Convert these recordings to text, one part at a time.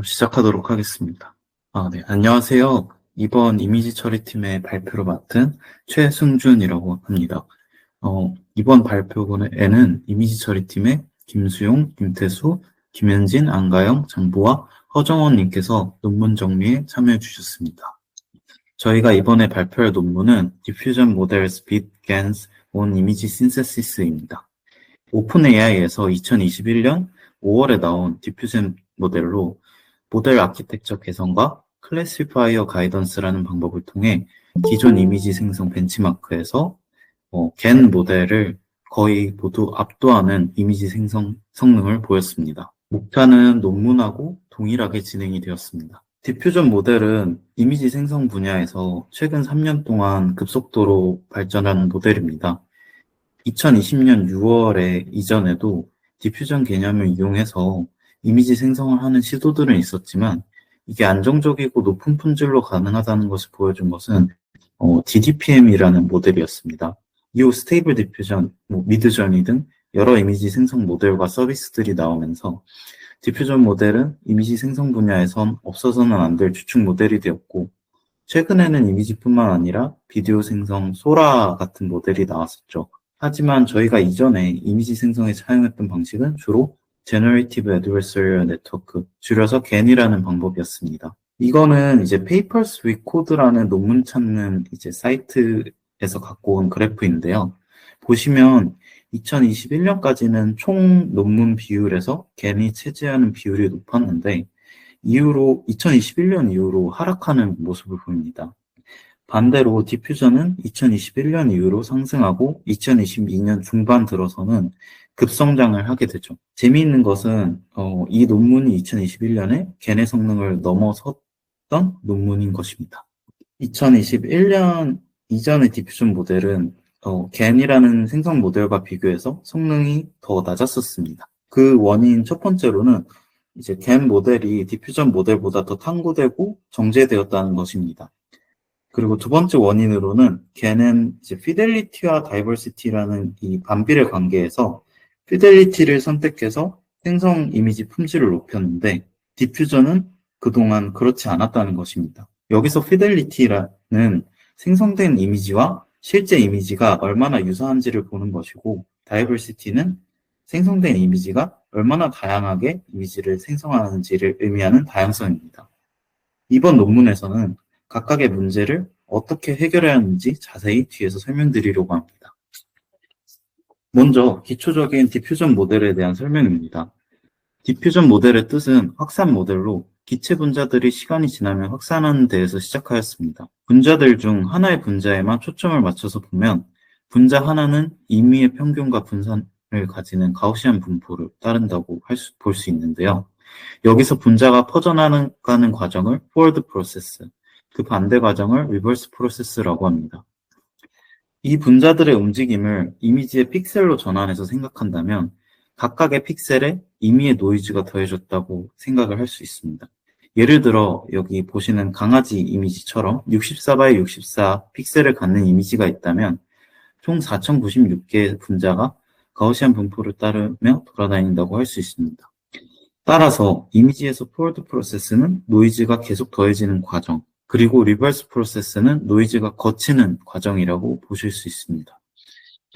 시작하도록 하겠습니다. 네, 안녕하세요. 이번 이미지 처리팀의 발표를 맡은 최승준이라고 합니다. 이번 발표에는 이미지 처리팀의 김수용, 김태수, 김현진, 안가영, 장보아, 허정원님께서 논문 정리에 참여해 주셨습니다. 저희가 이번에 발표할 논문은 Diffusion Models Bit GANs on Image Synthesis입니다. 오픈AI에서 2021년 5월에 나온 디퓨전 모델로 모델 아키텍처 개선과 클래시파이어 가이던스라는 방법을 통해 기존 이미지 생성 벤치마크에서 겐 모델을 거의 모두 압도하는 이미지 생성 성능을 보였습니다. 목차는 논문하고 동일하게 진행이 되었습니다. 디퓨전 모델은 이미지 생성 분야에서 최근 3년 동안 급속도로 발전한 모델입니다. 2020년 6월에 이전에도 디퓨전 개념을 이용해서 이미지 생성을 하는 시도들은 있었지만 이게 안정적이고 높은 품질로 가능하다는 것을 보여준 것은 DDPM이라는 모델이었습니다. 이후 스테이블 디퓨전, 미드저니 등 여러 이미지 생성 모델과 서비스들이 나오면서 디퓨전 모델은 이미지 생성 분야에선 없어서는 안 될 주축 모델이 되었고 최근에는 이미지뿐만 아니라 비디오 생성, 소라 같은 모델이 나왔었죠. 하지만 저희가 이전에 이미지 생성에 사용했던 방식은 주로 Generative Adversarial Network, 줄여서 GAN이라는 방법이었습니다. 이거는 이제 Papers with Code라는 논문 찾는 이제 사이트에서 갖고 온 그래프인데요. 보시면 2021년까지는 총 논문 비율에서 GAN이 차지하는 비율이 높았는데 이후로 2021년 이후로 하락하는 모습을 보입니다. 반대로 디퓨전은 2021년 이후로 상승하고 2022년 중반 들어서는 급성장을 하게 되죠. 재미있는 것은 이 논문이 2021년에 겐의 성능을 넘어섰던 논문인 것입니다. 2021년 이전의 디퓨전 모델은 겐이라는 생성 모델과 비교해서 성능이 더 낮았었습니다. 그 원인 첫 번째로는 이제 겐 모델이 디퓨전 모델보다 더 탐구되고 정제되었다는 것입니다. 그리고 두 번째 원인으로는 겐은 이제 피델리티와 다이버시티라는 이 반비례 관계에서 피델리티를 선택해서 생성 이미지 품질을 높였는데 디퓨전은 그동안 그렇지 않았다는 것입니다. 여기서 피델리티라는 생성된 이미지와 실제 이미지가 얼마나 유사한지를 보는 것이고 다이버시티는 생성된 이미지가 얼마나 다양하게 이미지를 생성하는지를 의미하는 다양성입니다. 이번 논문에서는 각각의 문제를 어떻게 해결해야 하는지 자세히 뒤에서 설명드리려고 합니다. 먼저 기초적인 디퓨전 모델에 대한 설명입니다. 디퓨전 모델의 뜻은 확산 모델로 기체 분자들이 시간이 지나면 확산하는 데에서 시작하였습니다. 분자들 중 하나의 분자에만 초점을 맞춰서 보면 분자 하나는 임의의 평균과 분산을 가지는 가우시안 분포를 따른다고 볼 수 있는데요. 여기서 분자가 퍼져나가는 과정을 포워드 프로세스, 그 반대 과정을 리버스 프로세스라고 합니다. 이 분자들의 움직임을 이미지의 픽셀로 전환해서 생각한다면 각각의 픽셀에 임의의 노이즈가 더해졌다고 생각을 할 수 있습니다. 예를 들어 여기 보시는 강아지 이미지처럼 64 x 64 픽셀을 갖는 이미지가 있다면 총 4096개의 분자가 가우시안 분포를 따르며 돌아다닌다고 할 수 있습니다. 따라서 이미지에서 포워드 프로세스는 노이즈가 계속 더해지는 과정, 그리고 리버스 프로세스는 노이즈가 거치는 과정이라고 보실 수 있습니다.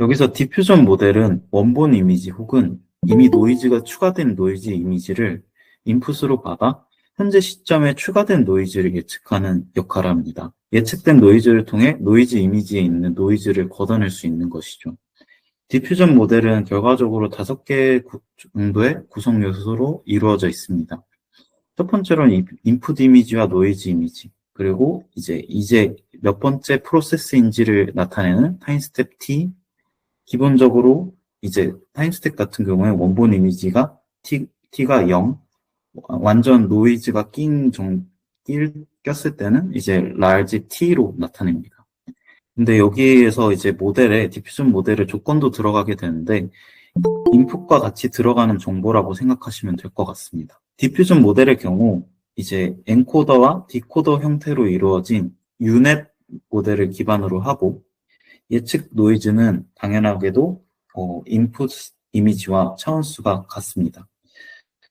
여기서 디퓨전 모델은 원본 이미지 혹은 이미 노이즈가 추가된 노이즈 이미지를 인풋으로 받아 현재 시점에 추가된 노이즈를 예측하는 역할을 합니다. 예측된 노이즈를 통해 노이즈 이미지에 있는 노이즈를 걷어낼 수 있는 것이죠. 디퓨전 모델은 결과적으로 5개 정도의 구성 요소로 이루어져 있습니다. 첫 번째로는 인풋 이미지와 노이즈 이미지, 그리고 이제 몇 번째 프로세스인지를 나타내는 타임스텝 T. 기본적으로 이제 타임스텝 같은 경우에 원본 이미지가 T가 0, 완전 노이즈가 꼈을 때는 이제 large T로 나타냅니다. 근데 여기에서 이제 디퓨전 모델의 조건도 들어가게 되는데 인풋과 같이 들어가는 정보라고 생각하시면 될 것 같습니다. 디퓨전 모델의 경우 이제 엔코더와 디코더 형태로 이루어진 유넷 모델을 기반으로 하고 예측 노이즈는 당연하게도 인풋 이미지와 차원수가 같습니다.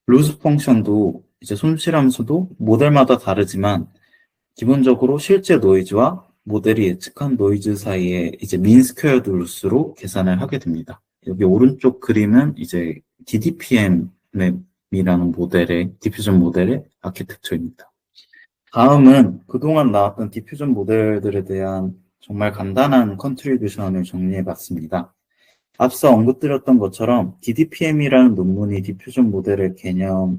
루즈 펑션도 이제 손실함수도 모델마다 다르지만 기본적으로 실제 노이즈와 모델이 예측한 노이즈 사이에 이제 민 스퀘어드 루스로 계산을 하게 됩니다. 여기 오른쪽 그림은 이제 DDPM이라는 모델의 디퓨전 모델의 아키텍처입니다. 다음은 그동안 나왔던 디퓨전 모델들에 대한 정말 간단한 컨트리뷰션을 정리해 봤습니다. 앞서 언급드렸던 것처럼 DDPM이라는 논문이 디퓨전 모델의 개념이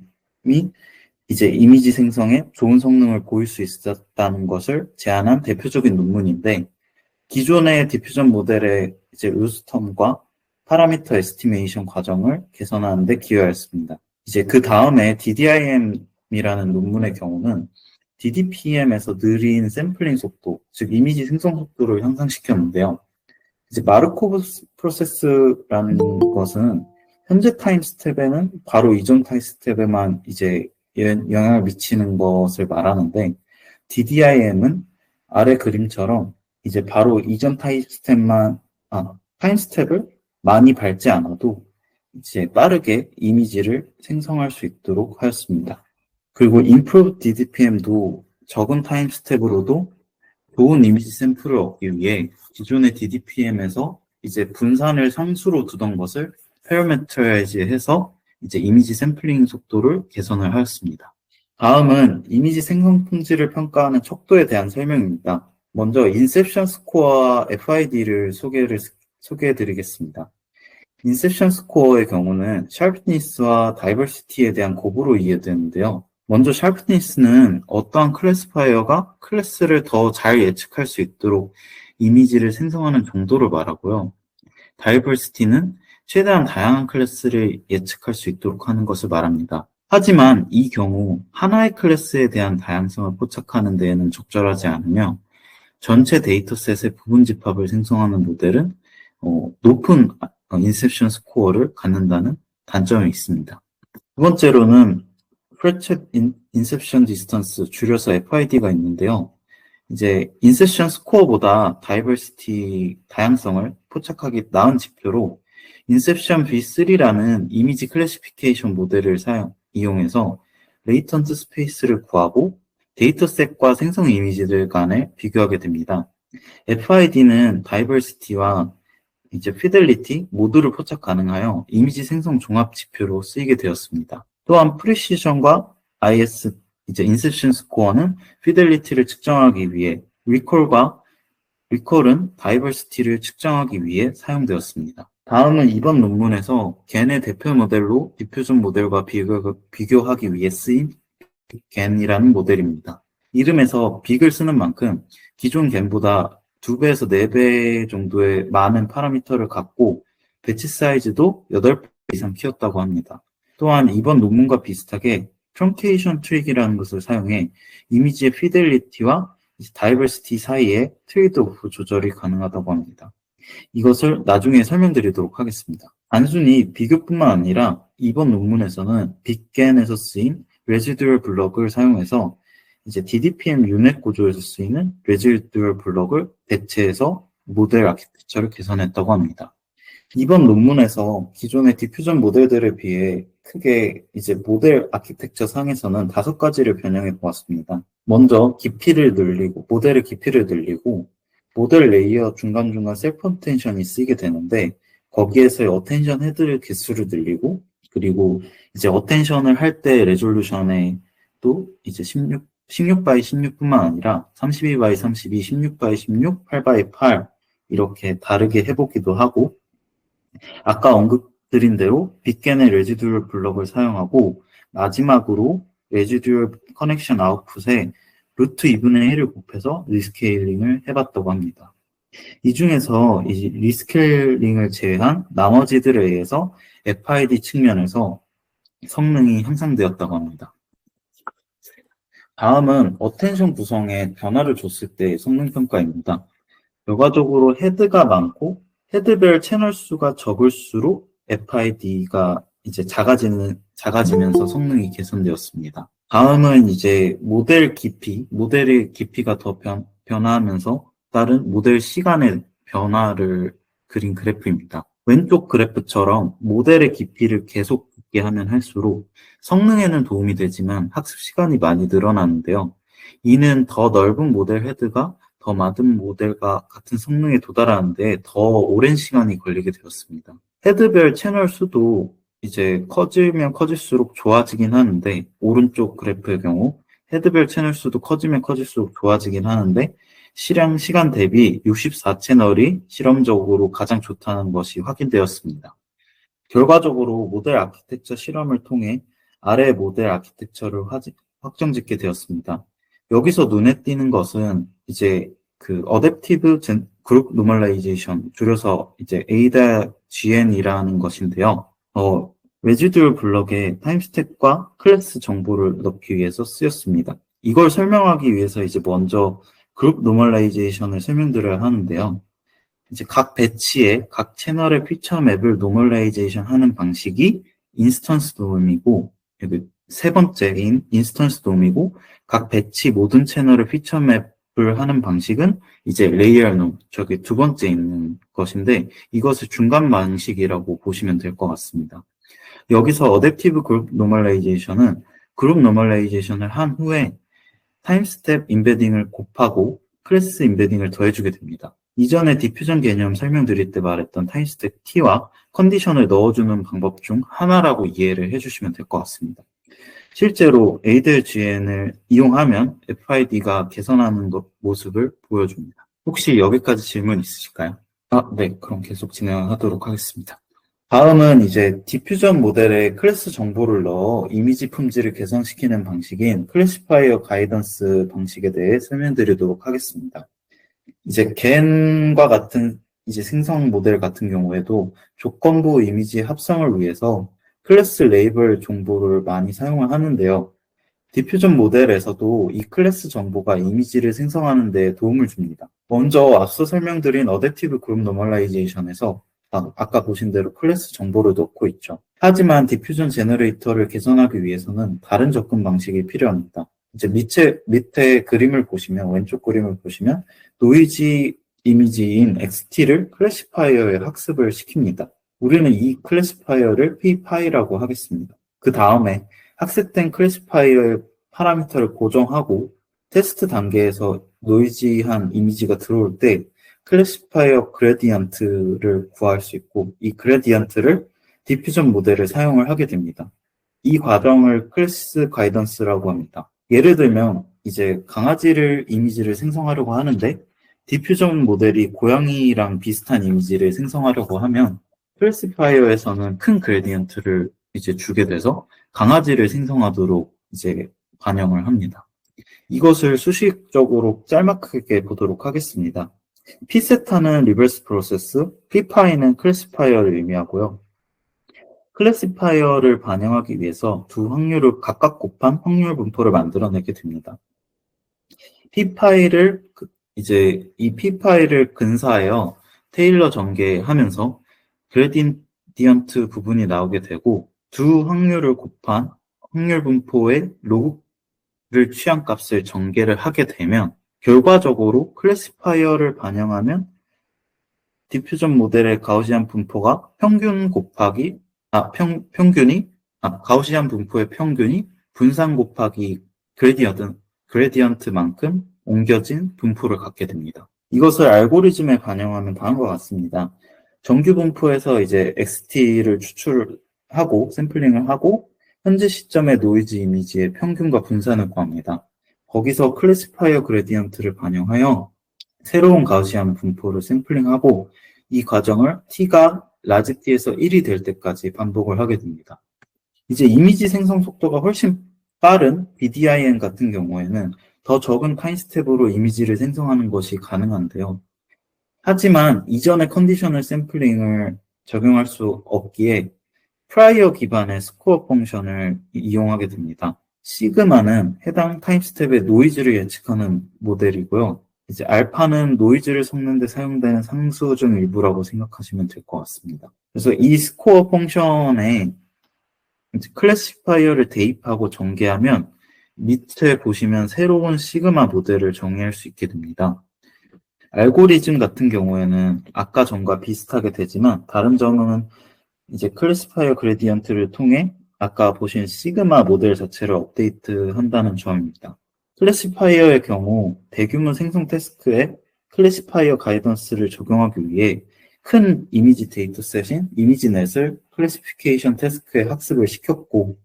이제 이미지 생성에 좋은 성능을 보일 수 있었다는 것을 제안한 대표적인 논문인데, 기존의 디퓨전 모델의 이제 루스텀과 파라미터 에스티메이션 과정을 개선하는 데 기여하였습니다. 이제 그 다음에 DDIM이라는 논문의 경우는 DDPM에서 느린 샘플링 속도, 즉 이미지 생성 속도를 향상시켰는데요. 이제 마르코브 프로세스라는 것은 현재 타임 스텝에는 바로 이전 타임 스텝에만 이제 영향을 미치는 것을 말하는데, DDIM은 아래 그림처럼 이제 바로 이전 타임 스텝을 많이 밟지 않아도 이제 빠르게 이미지를 생성할 수 있도록 하였습니다. 그리고 Improved DDPM도 적은 타임 스텝으로도 좋은 이미지 샘플을 얻기 위해 기존의 DDPM에서 이제 분산을 상수로 두던 것을 패러메터라이즈해서 이제 이미지 샘플링 속도를 개선을 하였습니다. 다음은 이미지 생성 품질을 평가하는 척도에 대한 설명입니다. 먼저 인셉션 스코어와 FID를 소개해드리겠습니다. 인셉션 스코어의 경우는 샤프니스와 다이버시티에 대한 곱으로 이해되는데요. 먼저 샤프니스는 어떠한 클래시파이어가 클래스를 더 잘 예측할 수 있도록 이미지를 생성하는 정도를 말하고요. 다이버시티는 최대한 다양한 클래스를 예측할 수 있도록 하는 것을 말합니다. 하지만 이 경우 하나의 클래스에 대한 다양성을 포착하는 데에는 적절하지 않으며, 전체 데이터셋의 부분 집합을 생성하는 모델은 높은 인셉션 스코어를 갖는다는 단점이 있습니다. 두 번째로는 프레쳇 인셉션 디스턴스, 줄여서 FID가 있는데요. 이제 인셉션 스코어보다 다이버시티, 다양성을 포착하기 나은 지표로 인셉션 V3라는 이미지 클래시피케이션 모델을 이용해서 레이턴트 스페이스를 구하고 데이터셋과 생성 이미지들 간을 비교하게 됩니다. FID는 다이버시티와 이제 피델리티 모두를 포착 가능하여 이미지 생성 종합 지표로 쓰이게 되었습니다. 또한 프리시전과 IS, 이제 인셉션 스코어는 피델리티를 측정하기 위해, 리콜은 다이버시티를 측정하기 위해 사용되었습니다. 다음은 이번 논문에서 겐의 대표 모델로 디퓨전 모델과 비교하기 위해 쓰인 겐이라는 모델입니다. 이름에서 빅을 쓰는 만큼 기존 겐보다 2배에서 4배 정도의 많은 파라미터를 갖고 배치 사이즈도 8배 이상 키웠다고 합니다. 또한 이번 논문과 비슷하게 트렁케이션 트릭이라는 것을 사용해 이미지의 피델리티와 다이버시티 사이에 트레이드오프 조절이 가능하다고 합니다. 이것을 나중에 설명드리도록 하겠습니다. 단순히 비교뿐만 아니라 이번 논문에서는 빅겐에서 쓰인 레지듀얼 블럭을 사용해서 이제 DDPM 유닛 구조에서 쓰이는 레지듀얼 블럭을 대체해서 모델 아키텍처를 개선했다고 합니다. 이번 논문에서 기존의 디퓨전 모델들에 비해 크게 이제 모델 아키텍처 상에서는 5가지를 변형해 보았습니다. 먼저 모델의 깊이를 늘리고 모델 레이어 중간중간 셀프 어텐션이 쓰이게 되는데, 거기에서의 어텐션 헤드 개수를 늘리고, 그리고 이제 어텐션을 할 때 레졸루션에 또 이제 16x16뿐만 아니라 32x32, 16x16, 8x8 이렇게 다르게 해보기도 하고, 아까 언급드린 대로 빅겐의 레지듀얼 블럭을 사용하고, 마지막으로 레지듀얼 커넥션 아웃풋에 루트 2분의 1을 곱해서 리스케일링을 해봤다고 합니다. 이 중에서 이 리스케일링을 제외한 나머지들에 의해서 FID 측면에서 성능이 향상되었다고 합니다. 다음은 어텐션 구성에 변화를 줬을 때 성능 평가입니다. 결과적으로 헤드가 많고 헤드별 채널 수가 적을수록 FID가 이제 작아지면서 성능이 개선되었습니다. 다음은 이제 모델의 깊이가 더 변화하면서 따른 모델 시간의 변화를 그린 그래프입니다. 왼쪽 그래프처럼 모델의 깊이를 계속 깊게 하면 할수록 성능에는 도움이 되지만 학습 시간이 많이 늘어나는데요. 이는 더 넓은 모델 헤드가 더 많은 모델과 같은 성능에 도달하는데 더 오랜 시간이 걸리게 되었습니다. 헤드별 채널 수도 이제 커지면 커질수록 좋아지긴 하는데, 오른쪽 그래프의 경우 헤드별 채널 수도 커지면 커질수록 좋아지긴 하는데, 실행 시간 대비 64채널이 실험적으로 가장 좋다는 것이 확인되었습니다. 결과적으로 모델 아키텍처 실험을 통해 아래 모델 아키텍처를 확정짓게 되었습니다. 여기서 눈에 띄는 것은 이제 그 어댑티브 그룹 노멀라이제이션, 줄여서 이제 ADA-GN이라는 것인데요. 레지듀얼 블럭에 타임스텝과 클래스 정보를 넣기 위해서 쓰였습니다. 이걸 설명하기 위해서 이제 먼저 그룹 노멀라이제이션을 설명드려야 하는데요. 이제 각 배치에 각 채널의 피처 맵을 노멀라이제이션 하는 방식이 인스턴스 놈이고, 세 번째인 인스턴스 놈이고, 각 배치 모든 채널의 피처 맵을 하는 방식은 이제 레이얼 놈, 저기 두 번째 있는 것인데, 이것을 중간 방식이라고 보시면 될 것 같습니다. 여기서 어댑티브 그룹 노멀라이제이션은 그룹 노멀라이제이션을 한 후에 타임스텝 임베딩을 곱하고 클래스 임베딩을 더해주게 됩니다. 이전에 디퓨전 개념 설명드릴 때 말했던 타임스텝 t와 컨디션을 넣어주는 방법 중 하나라고 이해를 해주시면 될 것 같습니다. 실제로 ADL-GN을 이용하면 FID가 개선하는 모습을 보여줍니다. 혹시 여기까지 질문 있으실까요? 네, 그럼 계속 진행하도록 하겠습니다. 다음은 이제 디퓨전 모델에 클래스 정보를 넣어 이미지 품질을 개선시키는 방식인 클래시파이어 가이던스 방식에 대해 설명드리도록 하겠습니다. 이제 겐과 같은 이제 생성 모델 같은 경우에도 조건부 이미지 합성을 위해서 클래스 레이블 정보를 많이 사용을 하는데요. 디퓨전 모델에서도 이 클래스 정보가 이미지를 생성하는 데 도움을 줍니다. 먼저 앞서 설명드린 어댑티브 그룹 노멀라이제이션에서 아까 보신 대로 클래스 정보를 넣고 있죠. 하지만 디퓨전 제너레이터를 개선하기 위해서는 다른 접근 방식이 필요합니다. 이제 밑에 그림을 보시면, 왼쪽 그림을 보시면 노이즈 이미지인 XT를 클래시파이어에 학습을 시킵니다. 우리는 이 클래시파이어를 p파이라고 하겠습니다. 그 다음에 학습된 클래시파이어의 파라미터를 고정하고 테스트 단계에서 노이지한 이미지가 들어올 때 클래시파이어 그레디언트를 구할 수 있고, 이 그레디언트를 디퓨전 모델에 사용을 하게 됩니다. 이 과정을 클래스 가이던스라고 합니다. 예를 들면 이제 강아지를 이미지를 생성하려고 하는데 디퓨전 모델이 고양이랑 비슷한 이미지를 생성하려고 하면 클래시파이어에서는 큰 그레디언트를 이제 주게 돼서 강아지를 생성하도록 이제 반영을 합니다. 이것을 수식적으로 짤막하게 보도록 하겠습니다. p세타는 리버스 프로세스, p파이는 클래시파이어를 의미하고요. 클래시파이어를 반영하기 위해서 두 확률을 각각 곱한 확률 분포를 만들어내게 됩니다. 이제 이 p파이를 근사하여 테일러 전개하면서 그레디언트 부분이 나오게 되고, 두 확률을 곱한 확률 분포의 로그를 취한 값을 전개를 하게 되면 결과적으로 클래시파이어를 반영하면 디퓨전 모델의 가우시안 분포가 가우시안 분포의 평균이 분산 곱하기 그레디언트만큼 옮겨진 분포를 갖게 됩니다. 이것을 알고리즘에 반영하면 다음과 같습니다. 정규 분포에서 이제 XT를 추출하고 샘플링을 하고 현재 시점의 노이즈 이미지의 평균과 분산을 구합니다. 거기서 클래시파이어 그레디언트를 반영하여 새로운 가우시안 분포를 샘플링하고 이 과정을 t가 라지 t에서 1이 될 때까지 반복을 하게 됩니다. 이제 이미지 생성 속도가 훨씬 빠른 BDIN 같은 경우에는 더 적은 타임스텝으로 이미지를 생성하는 것이 가능한데요. 하지만 이전의 컨디셔널 샘플링을 적용할 수 없기에 프라이어 기반의 스코어 펑션을 이용하게 됩니다. 시그마는 해당 타임스텝의 노이즈를 예측하는 모델이고요. 이제 알파는 노이즈를 섞는 데 사용되는 상수 중 일부라고 생각하시면 될 것 같습니다. 그래서 이 스코어 펑션에 이제 클래시파이어를 대입하고 전개하면 밑에 보시면 새로운 시그마 모델을 정의할 수 있게 됩니다. 알고리즘 같은 경우에는 아까 전과 비슷하게 되지만 다른 점은 이제 클래시파이어 그레디언트를 통해 아까 보신 시그마 모델 자체를 업데이트한다는 점입니다. 클래시파이어의 경우 대규모 생성 태스크에 클래시파이어 가이던스를 적용하기 위해 큰 이미지 데이터셋인 이미지넷을 클래시피케이션 태스크에 학습을 시켰고,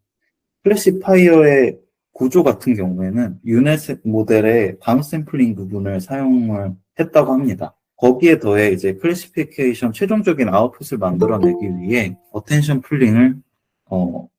클래시파이어의 구조 같은 경우에는 유넷 모델의 다운샘플링 부분을 사용을 했다고 합니다. 거기에 더해 이제 클래시피케이션 최종적인 아웃풋을 만들어내기 위해 어텐션 풀링을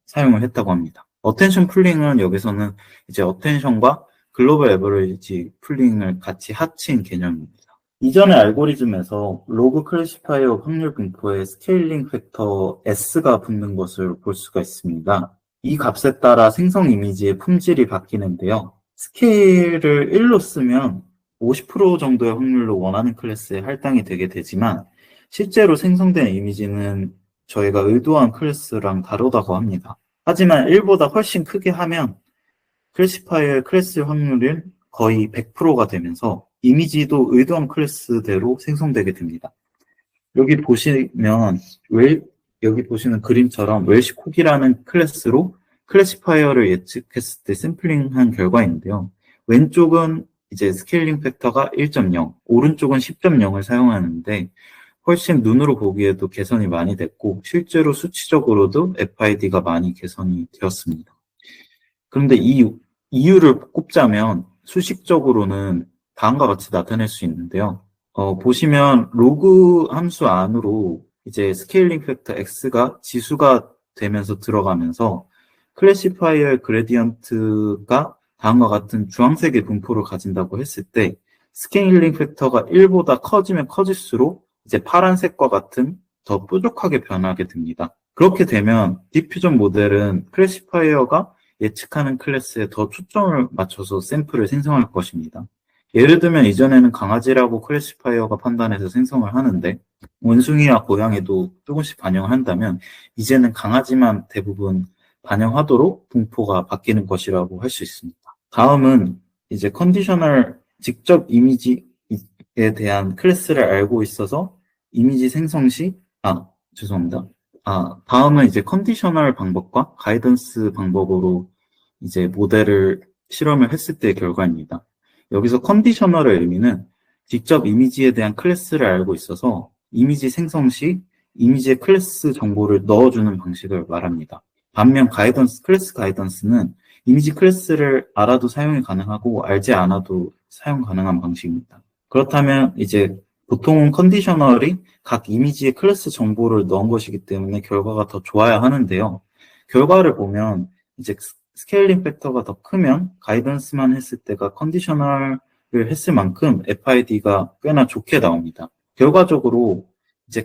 사용을 했다고 합니다. 어텐션 풀링은 여기서는 이제 어텐션과 글로벌 에버리지 풀링을 같이 합친 개념입니다. 이전의 알고리즘에서 로그 클래시파이어 확률 분포에 스케일링 팩터 S가 붙는 것을 볼 수가 있습니다. 이 값에 따라 생성 이미지의 품질이 바뀌는데요. 스케일을 1로 쓰면 50% 정도의 확률로 원하는 클래스에 할당이 되게 되지만 실제로 생성된 이미지는 저희가 의도한 클래스랑 다르다고 합니다. 하지만 1보다 훨씬 크게 하면 클래시파이어의 클래스 확률은 거의 100%가 되면서 이미지도 의도한 클래스대로 생성되게 됩니다. 여기 보시면 여기 보시는 그림처럼 웰시콕이라는 클래스로 클래시파이어를 예측했을 때 샘플링한 결과인데요. 왼쪽은 이제 스케일링 팩터가 1.0, 오른쪽은 10.0을 사용하는데 훨씬 눈으로 보기에도 개선이 많이 됐고 실제로 수치적으로도 FID가 많이 개선이 되었습니다. 그런데 이 이유를 꼽자면 수식적으로는 다음과 같이 나타낼 수 있는데요. 보시면 로그 함수 안으로 이제 스케일링 팩터 x가 지수가 되면서 들어가면서 클래시파이어의 그레디언트가 다음과 같은 주황색의 분포를 가진다고 했을 때 스케일링 팩터가 1보다 커지면 커질수록 이제 파란색과 같은 더 뾰족하게 변하게 됩니다. 그렇게 되면 디퓨전 모델은 클래시파이어가 예측하는 클래스에 더 초점을 맞춰서 샘플을 생성할 것입니다. 예를 들면 이전에는 강아지라고 클래시파이어가 판단해서 생성을 하는데 원숭이와 고양이도 조금씩 반영을 한다면 이제는 강아지만 대부분 반영하도록 분포가 바뀌는 것이라고 할 수 있습니다. 다음은 이제 컨디셔널 직접 이미지에 대한 클래스를 알고 있어서 이미지 생성 시 죄송합니다. 다음은 이제 컨디셔널 방법과 가이던스 방법으로 이제 모델을 실험을 했을 때의 결과입니다. 여기서 컨디셔널의 의미는 직접 이미지에 대한 클래스를 알고 있어서 이미지 생성 시 이미지의 클래스 정보를 넣어주는 방식을 말합니다. 반면 클래스 가이던스는 이미지 클래스를 알아도 사용이 가능하고 알지 않아도 사용 가능한 방식입니다. 그렇다면 이제 보통은 컨디셔널이 각 이미지의 클래스 정보를 넣은 것이기 때문에 결과가 더 좋아야 하는데요. 결과를 보면 이제 스케일링 팩터가 더 크면 가이던스만 했을 때가 컨디셔널을 했을 만큼 FID가 꽤나 좋게 나옵니다. 결과적으로 이제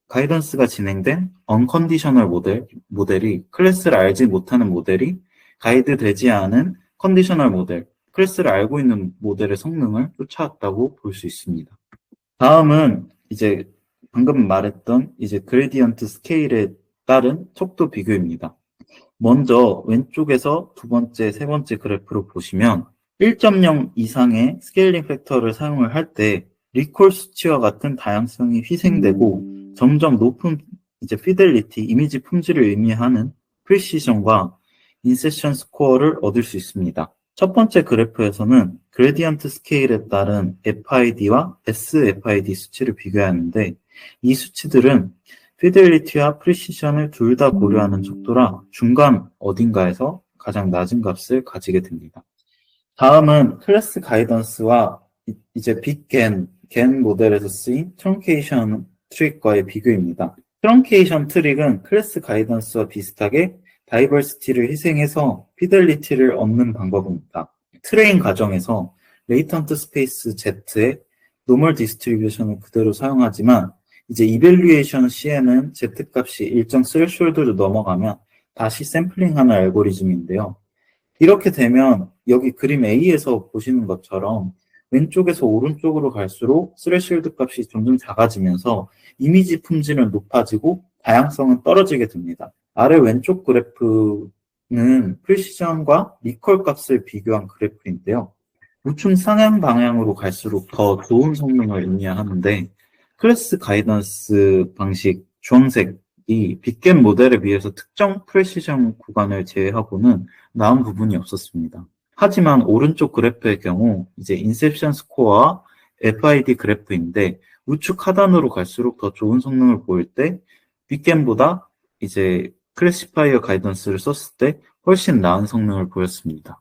가이던스가 진행된 언컨디셔널 모델이 클래스를 알지 못하는 모델이 가이드 되지 않은 컨디셔널 모델, 클래스를 알고 있는 모델의 성능을 쫓아왔다고 볼 수 있습니다. 다음은 이제 방금 말했던 이제 그레디언트 스케일에 따른 속도 비교입니다. 먼저 왼쪽에서 두 번째, 세 번째 그래프를 보시면 1.0 이상의 스케일링 팩터를 사용을 할 때 리콜 수치와 같은 다양성이 희생되고 점점 높은 이제 피델리티, 이미지 품질을 의미하는 프리시전과 인셉션 스코어를 얻을 수 있습니다. 첫 번째 그래프에서는 그레디언트 스케일에 따른 FID와 SFID 수치를 비교하는데 이 수치들은 피델리티와 프리시전을 둘 다 고려하는 척도라 중간 어딘가에서 가장 낮은 값을 가지게 됩니다. 다음은 클래스 가이던스와 이제 빅겐 모델에서 쓰인 트렁케이션 트릭과의 비교입니다. 트렁케이션 트릭은 클래스 가이던스와 비슷하게 다이버시티를 희생해서 피델리티를 얻는 방법입니다. 트레인 과정에서 레이턴트 스페이스 Z의 노멀 디스트리뷰션을 그대로 사용하지만 이제 이밸류에이션 시에는 Z값이 일정 스레숄드를 넘어가면 다시 샘플링하는 알고리즘인데요. 이렇게 되면 여기 그림 A에서 보시는 것처럼 왼쪽에서 오른쪽으로 갈수록 스레숄드 값이 점점 작아지면서 이미지 품질은 높아지고 다양성은 떨어지게 됩니다. 아래 왼쪽 그래프는 프리시전과 리콜 값을 비교한 그래프인데요. 우측 상향 방향으로 갈수록 더 좋은 성능을 의미하는데 클래스 가이던스 방식 주황색 이 빅겜 모델에 비해서 특정 프레시전 구간을 제외하고는 나은 부분이 없었습니다. 하지만 오른쪽 그래프의 경우 이제 인셉션 스코어와 FID 그래프인데 우측 하단으로 갈수록 더 좋은 성능을 보일 때 빅겜보다 이제 클래시파이어 가이던스를 썼을 때 훨씬 나은 성능을 보였습니다.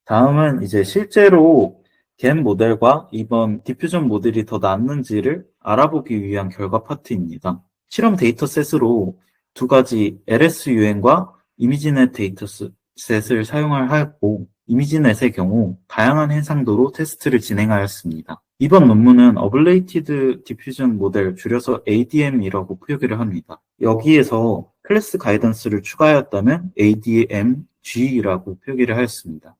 다음은 이제 실제로 겜 모델과 이번 디퓨전 모델이 더 낫는지를 알아보기 위한 결과 파트입니다. 실험 데이터셋으로 두 가지 LSUN과 이미지넷 데이터셋을 사용하였고 이미지넷의 경우 다양한 해상도로 테스트를 진행하였습니다. 이번 논문은 어블레이티드 디퓨전 모델 줄여서 ADM이라고 표기를 합니다. 여기에서 클래스 가이던스를 추가하였다면 ADMG라고 표기를 하였습니다.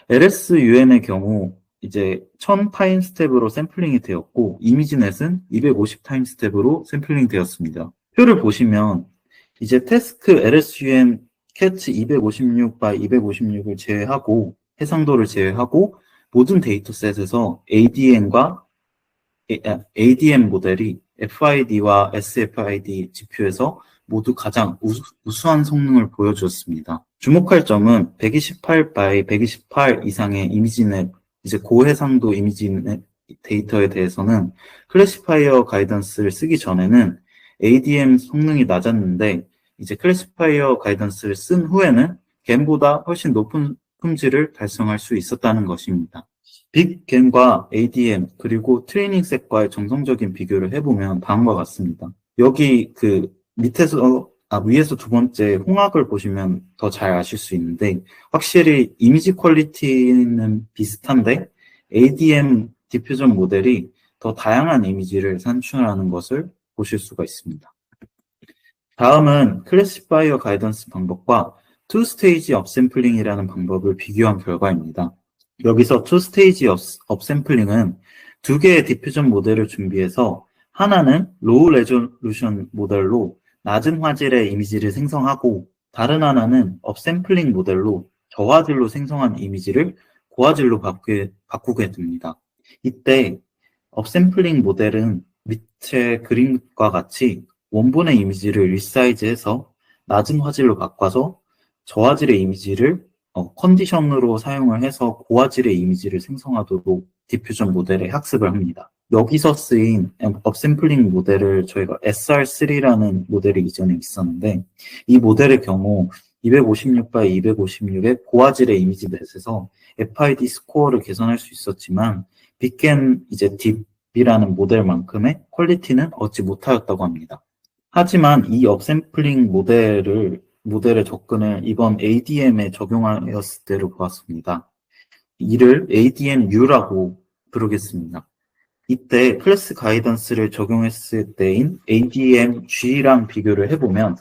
LSUN의 경우 이제 1000 타임 스텝으로 샘플링이 되었고 이미지넷은 250 타임 스텝으로 샘플링 되었습니다. 표를 보시면 이제 태스크 LSUN 캐치 256 by 256을 제외하고 해상도를 제외하고 모든 데이터셋에서 ADM 모델이 FID와 SFID 지표에서 모두 가장 우수한 성능을 보여주었습니다. 주목할 점은 128 by 128 이상의 이미지넷, 이제 고해상도 이미지넷 데이터에 대해서는 클래시파이어 가이던스를 쓰기 전에는 ADM 성능이 낮았는데 이제 클래시파이어 가이던스를 쓴 후에는 겜보다 훨씬 높은 품질을 달성할 수 있었다는 것입니다. 빅겜과 ADM 그리고 트레이닝셋과의 정성적인 비교를 해보면 다음과 같습니다. 여기 그 위에서 두 번째 홍학을 보시면 더 잘 아실 수 있는데 확실히 이미지 퀄리티는 비슷한데 ADM 디퓨전 모델이 더 다양한 이미지를 산출하는 것을 보실 수가 있습니다. 다음은 클래시파이어 가이던스 방법과 투 스테이지 업샘플링이라는 방법을 비교한 결과입니다. 여기서 투 스테이지 업샘플링은 두 개의 디퓨전 모델을 준비해서 하나는 로우 레졸루션 모델로 낮은 화질의 이미지를 생성하고 다른 하나는 업샘플링 모델로 저화질로 생성한 이미지를 고화질로 바꾸게 됩니다. 이때 업샘플링 모델은 밑의 그림과 같이 원본의 이미지를 리사이즈해서 낮은 화질로 바꿔서 저화질의 이미지를 컨디션으로 사용을 해서 고화질의 이미지를 생성하도록 디퓨전 모델의 학습을 합니다. 여기서 쓰인 업샘플링 모델을 저희가 SR3라는 모델이 이전에 있었는데 이 모델의 경우 256 by 256의 고화질의 이미지 넷에서 FID 스코어를 개선할 수 있었지만 빅겜 이제 딥이라는 모델만큼의 퀄리티는 얻지 못하였다고 합니다. 하지만 이 업샘플링 모델의 접근을 이번 ADM에 적용하였을 때로 보았습니다. 이를 ADM-U라고 부르겠습니다. 이때 클래스 가이던스를 적용했을 때인 ADM-G랑 비교를 해보면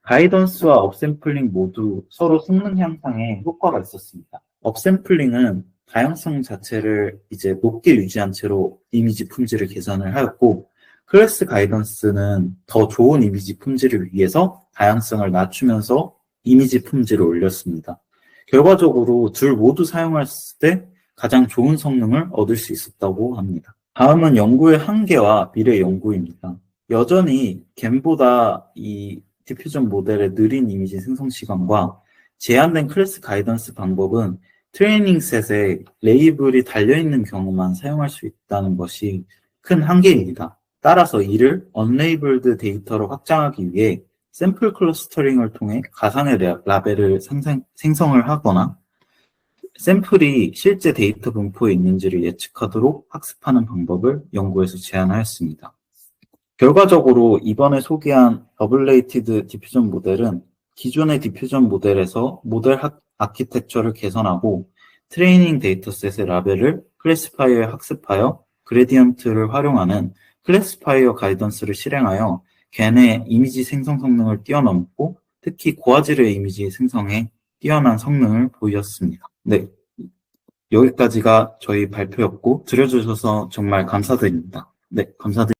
가이던스와 업샘플링 모두 서로 성능 향상에 효과가 있었습니다. 업샘플링은 다양성 자체를 이제 높게 유지한 채로 이미지 품질을 개선을 하였고 클래스 가이던스는 더 좋은 이미지 품질을 위해서 다양성을 낮추면서 이미지 품질을 올렸습니다. 결과적으로 둘 모두 사용했을 때 가장 좋은 성능을 얻을 수 있었다고 합니다. 다음은 연구의 한계와 미래 연구입니다. 여전히 겜보다 이 디퓨전 모델의 느린 이미지 생성 시간과 제한된 클래스 가이던스 방법은 트레이닝 셋에 레이블이 달려있는 경우만 사용할 수 있다는 것이 큰 한계입니다. 따라서 이를 언레이블드 데이터로 확장하기 위해 샘플 클러스터링을 통해 가상의 라벨을 생성을 하거나 샘플이 실제 데이터 분포에 있는지를 예측하도록 학습하는 방법을 연구에서 제안하였습니다. 결과적으로 이번에 소개한 어블레이티드 디퓨전 모델은 기존의 디퓨전 모델에서 모델 아키텍처를 개선하고 트레이닝 데이터셋의 라벨을 클래시파이어에 학습하여 그레디언트를 활용하는 클래시파이어 가이던스를 실행하여 겐의 이미지 생성 성능을 뛰어넘고 특히 고화질의 이미지 생성에 뛰어난 성능을 보였습니다. 네, 여기까지가 저희 발표였고 들어주셔서 정말 감사드립니다. 네, 감사드립니다.